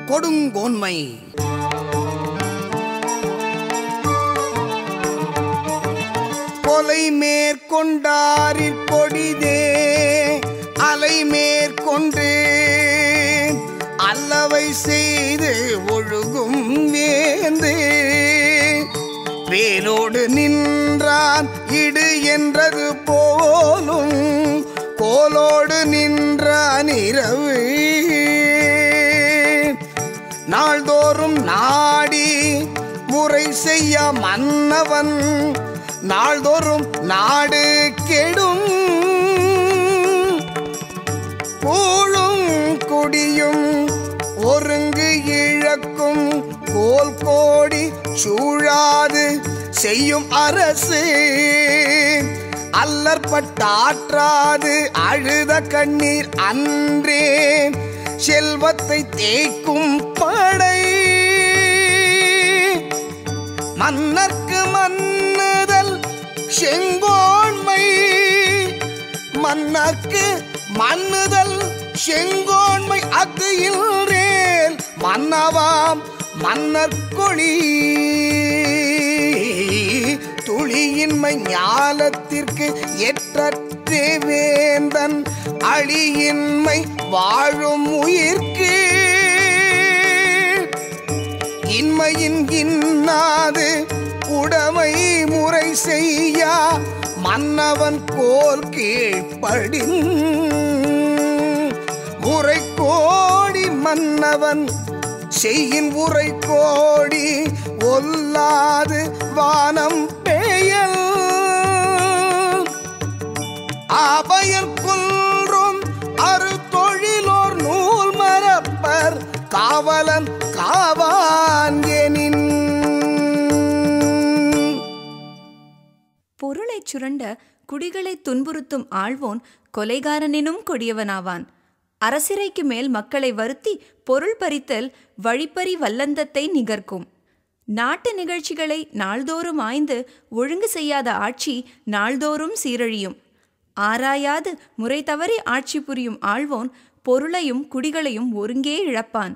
கொடுங்கோன்மை. கொலை மேற்கொண்டாரிற் கொடிதே அலை மேற்கொண்டு அல்லவை செய்து ஒழுகும் வேந்து வேலோடு நின்றான் இடு என்றது போலும் கோலோடு நின்றான் இரவு நாள்தோறும் நாடி முறை செய்ய மன்னவன் நாள்தோறும் நாடு கெடும் கூழும் குடியும் ஒருங்கு இழக்கும் கோல் கோடி சூழாது செய்யும் அரசு அல்லற்பட்டாற்றாது அழுத கண்ணீர் அன்றே செல்வத்தை தேய்க்கும் படை மன்னர்க்கு மன்னுதல் செங்கோன்மை மன்னர்க்கு மன்னுதல் செங்கோன்மை அக்கு இல்றேல் மன்னவாம் மன்னர்கொழி துளியின்மை ஞாலத்திற்கு ஏற்றற்றே வேந்தன் அழியின்மை வாழும் உயிர்க்கு இன்மையின் இன்னாது உடைமை முறை செய்யா மன்னவன் கோல் கீழ்ப்படின் முறை கோடி மன்னவன் செய்யின் உரை கோடி ஒல்லாது வானம் பெயல் அபயர் கொல்றும் அரு தொழிலோர் நூல் மரப்பர் காவலன் காவான் எனின். பொருளை சுரண்ட குடிகளை துன்புறுத்தும் ஆள்வோன் கொலைகாரனினும் கொடியவனாவான். அரசிறைக்கு மேல் மக்களை வருத்தி பொருள் பறித்தல் வழிப்பறி வல்லந்தத்தை நிகர்க்கும். நாட்டு நிகழ்ச்சிகளை நாள்தோறும் ஆய்ந்து ஒழுங்கு செய்யாத ஆட்சி நாள்தோறும் சீரழியும். ஆராயாது முறை தவறி ஆட்சி புரியும் ஆள்வோன் பொருளையும் குடிகளையும் ஒருங்கே இழப்பான்.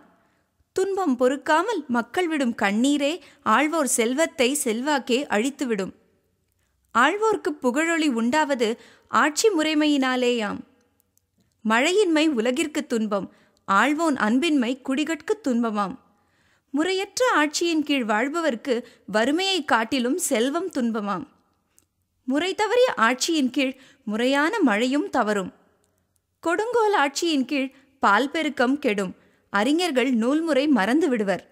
துன்பம் பொறுக்காமல் மக்கள் விடும் கண்ணீரே ஆள்வோர் செல்வத்தை செல்வாக்கே அழித்துவிடும். ஆள்வோர்க்கு புகழொளி உண்டாவது ஆட்சி முறைமையினாலேயாம். மழையின்மை உலகிற்கு துன்பம், ஆள்வோன் அன்பின்மை குடிகட்கு துன்பமாம். முறையற்ற ஆட்சியின் கீழ் வாழ்பவர்க்கு வறுமையை காட்டிலும் செல்வம் துன்பமாம். முறை தவறிய ஆட்சியின் கீழ் முறையான மழையும் தவறும். கொடுங்கோல் ஆட்சியின் கீழ் பால் பெருக்கம் கெடும். அறிஞர்கள் நூல்முறை மறந்து விடுவர்.